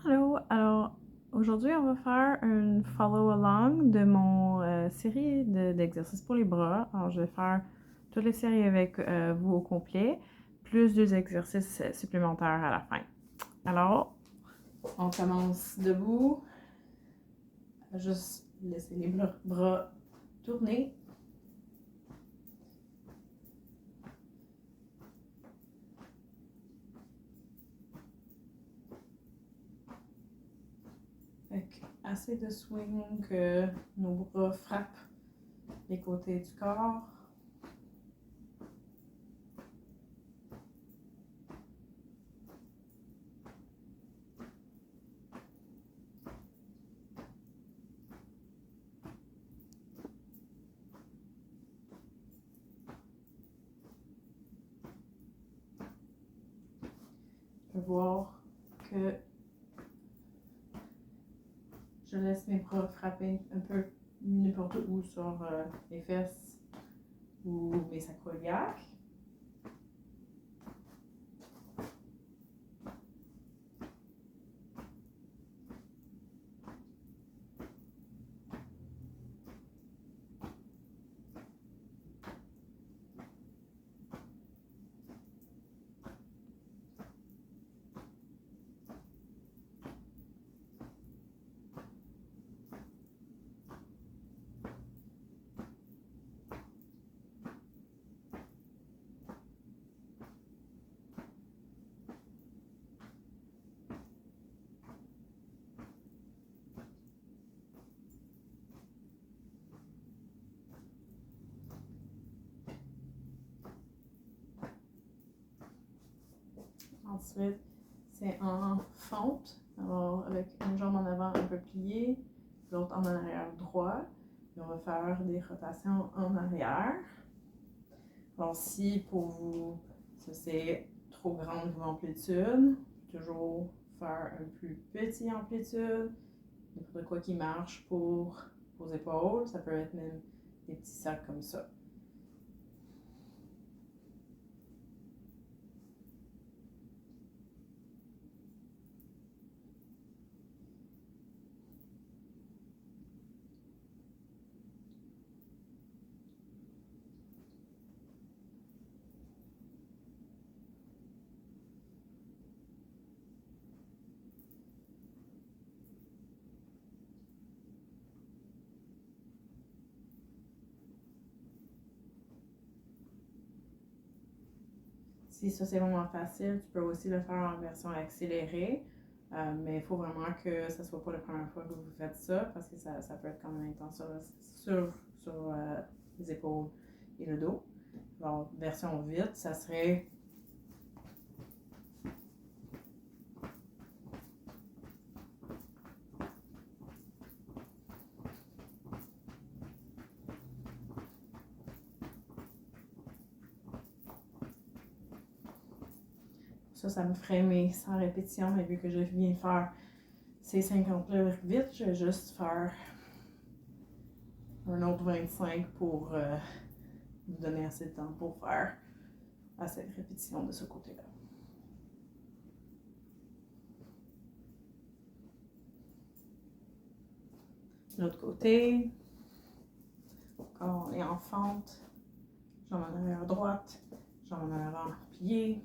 Allô, alors aujourd'hui on va faire une follow-along de mon série d'exercices pour les bras. Alors je vais faire toutes les séries avec vous au complet, plus deux exercices supplémentaires à la fin. Alors, on commence debout, juste laisser les bras tourner. Avec assez de swing que nos bras frappent les côtés du corps. Je peux voir que je laisse mes bras frapper un peu n'importe où sur les fesses ou mes sacroiliacs. Ensuite, c'est en fente. Alors, avec une jambe en avant un peu pliée, l'autre en arrière droit. Et on va faire des rotations en arrière. Alors, si pour vous, ça c'est trop grande amplitude, toujours faire un plus petit amplitude. N'importe quoi qui marche pour vos épaules. Ça peut être même des petits sacs comme ça. Si ça c'est vraiment facile, tu peux aussi le faire en version accélérée. Mais il faut vraiment que ça soit pas la première fois que vous faites ça parce que ça peut être quand même intense sur les épaules et le dos. Alors, version vite, ça serait ça me ferait mes 100 répétitions, mais vu que je viens de faire ces 50-là vite, je vais juste faire un autre 25 pour vous donner assez de temps pour faire assez de répétitions de ce côté-là. De l'autre côté, quand on est en fente, jambe en arrière droite, jambe en avant pliée.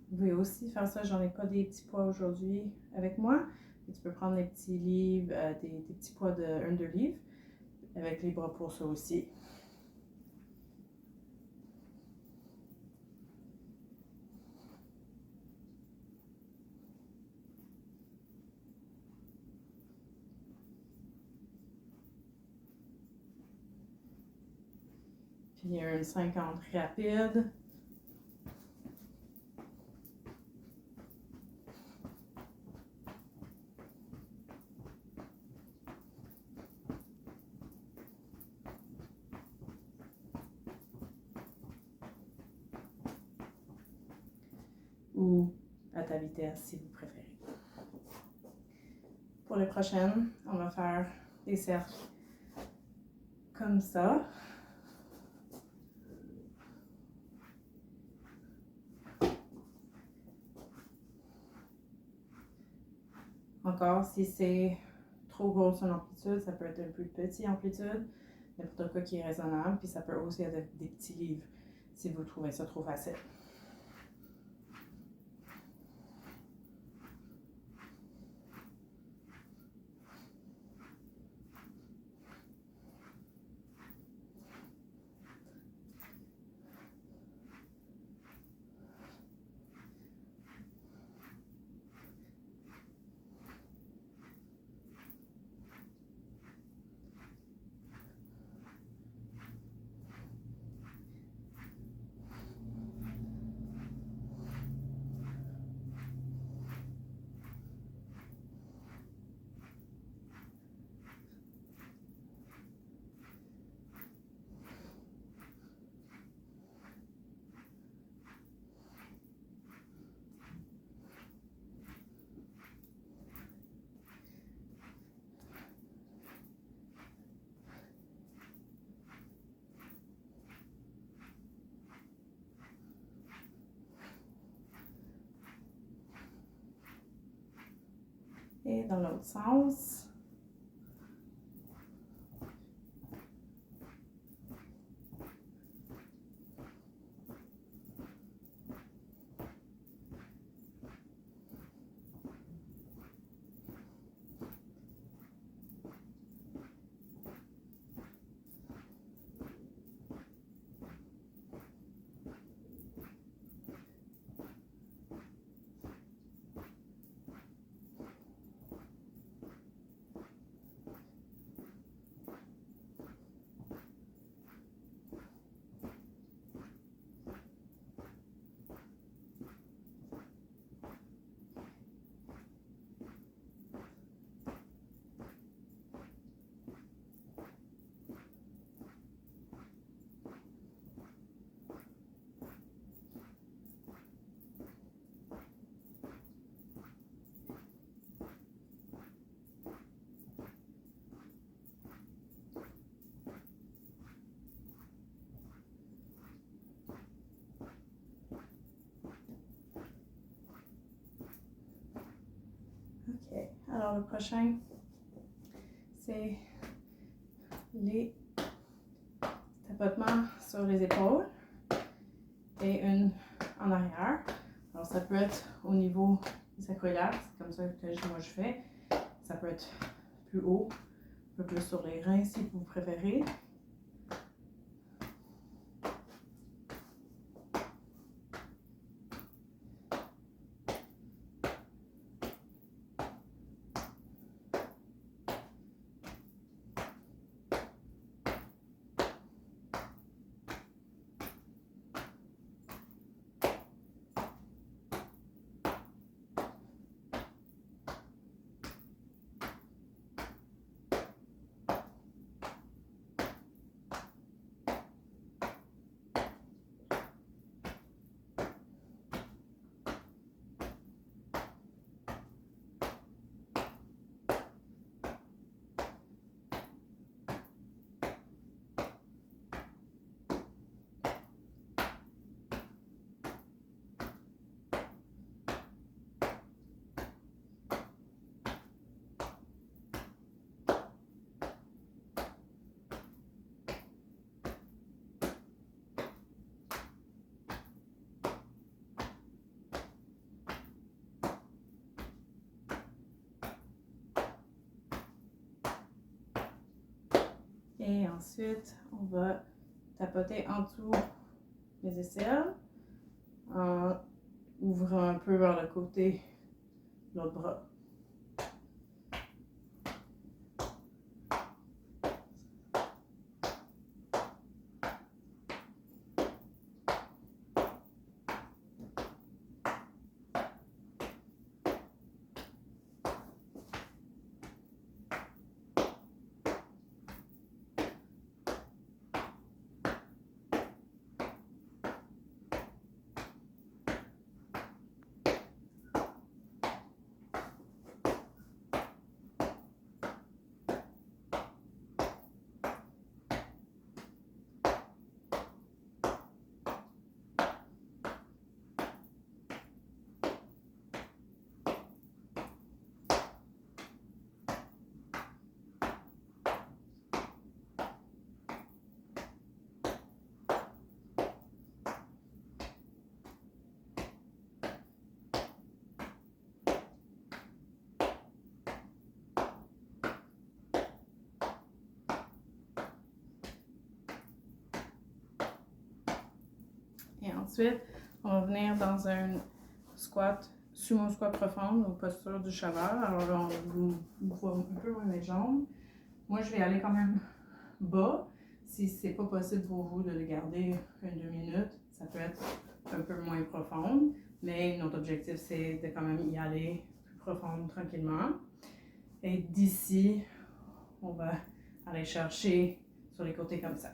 Vous pouvez aussi faire ça, j'en ai pas des petits poids aujourd'hui avec moi. Et tu peux prendre des petits livres, des petits poids de 1-2 livres avec les bras pour ça aussi. Puis il y a une 50 rapide ou à ta vitesse si vous préférez. Pour les prochaines, on va faire des cercles comme ça. Encore, si c'est trop grosse en amplitude, ça peut être un plus petit amplitude, n'importe quoi qui est raisonnable, puis ça peut aussi être des petits livres si vous trouvez ça trop facile. Et dans l'autre sens. OK. Alors, le prochain, c'est les tapotements sur les épaules et une en arrière. Alors, ça peut être au niveau des sacroiliacs, c'est comme ça que moi je fais. Ça peut être plus haut, un peu plus sur les reins si vous préférez. Et ensuite, on va tapoter en dessous les aisselles en ouvrant un peu vers le côté de l'autre bras. Et ensuite, on va venir dans un squat, sumo squat profond, donc posture du cheval. Alors là, on voit un peu loin mes jambes. Moi, je vais aller quand même bas. Si c'est pas possible pour vous de le garder 1-2 minutes, ça peut être un peu moins profond. Mais notre objectif, c'est de quand même y aller plus profond tranquillement. Et d'ici, on va aller chercher sur les côtés comme ça.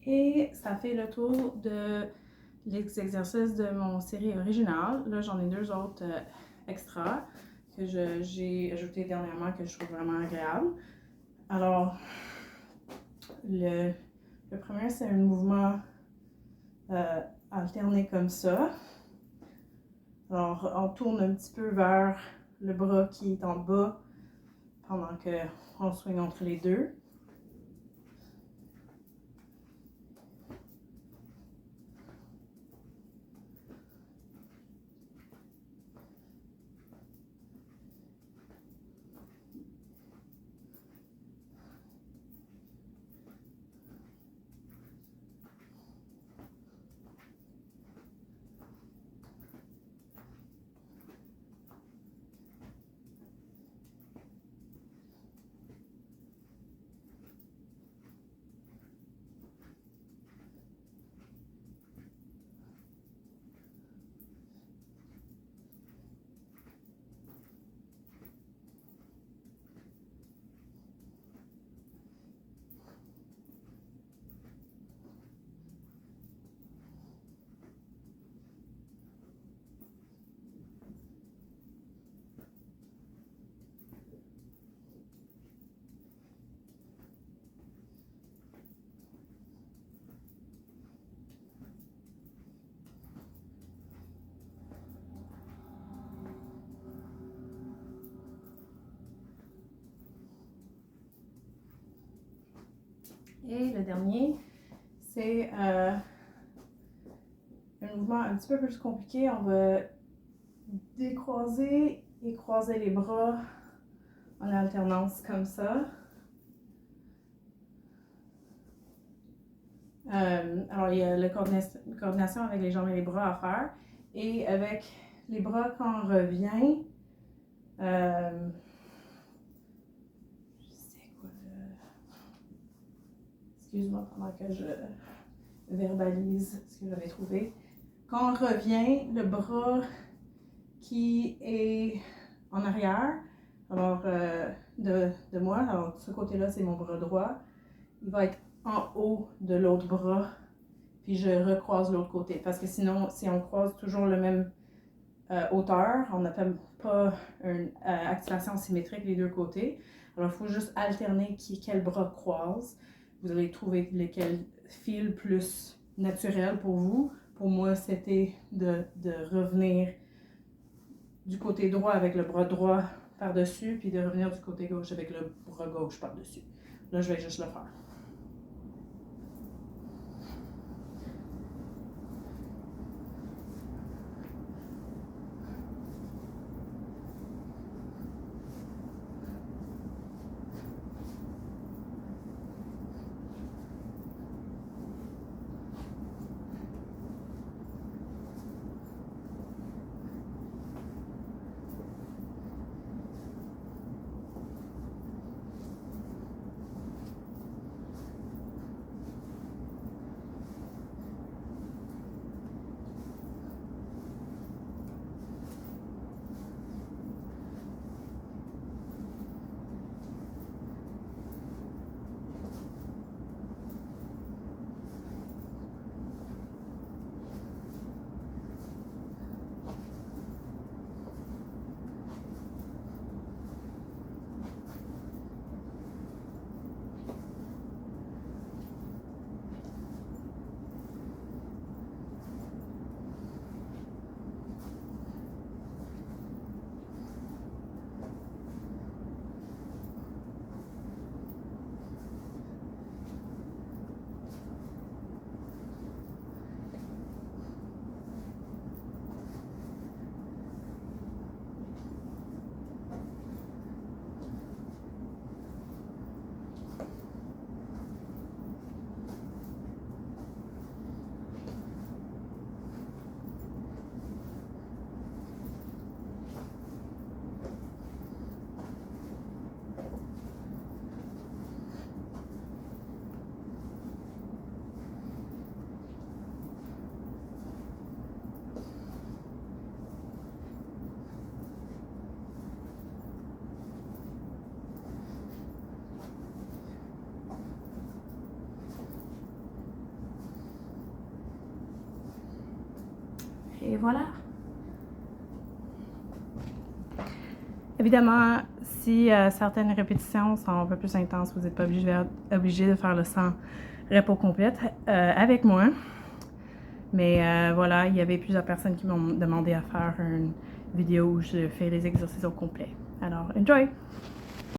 Et ça fait le tour de les exercices de mon série originale. Là, j'en ai 2 autres extras que j'ai ajouté dernièrement que je trouve vraiment agréable. Alors, le premier, c'est un mouvement alterné comme ça. Alors, on tourne un petit peu vers le bras qui est en bas pendant qu'on swing entre les deux. Et le dernier, c'est un mouvement un petit peu plus compliqué. On va décroiser et croiser les bras en alternance comme ça. Alors, il y a la coordination avec les jambes et les bras à faire. Et avec les bras, quand on revient, excuse-moi pendant que je verbalise ce que j'avais trouvé. Quand on revient, le bras qui est en arrière, alors de moi, alors ce côté-là c'est mon bras droit, il va être en haut de l'autre bras, puis je recroise l'autre côté. Parce que sinon, si on croise toujours le même hauteur, on n'a pas une activation symétrique des deux côtés. Alors il faut juste alterner quel bras croise. Vous allez trouver lequel file plus naturel pour vous. Pour moi, c'était de revenir du côté droit avec le bras droit par-dessus, puis de revenir du côté gauche avec le bras gauche par-dessus. Là, je vais juste le faire. voilà. Évidemment, si certaines répétitions sont un peu plus intenses, vous n'êtes pas obligé de faire le 100 repos complète avec moi. Mais voilà, il y avait plusieurs personnes qui m'ont demandé à faire une vidéo où je fais les exercices au complet. Alors, enjoy!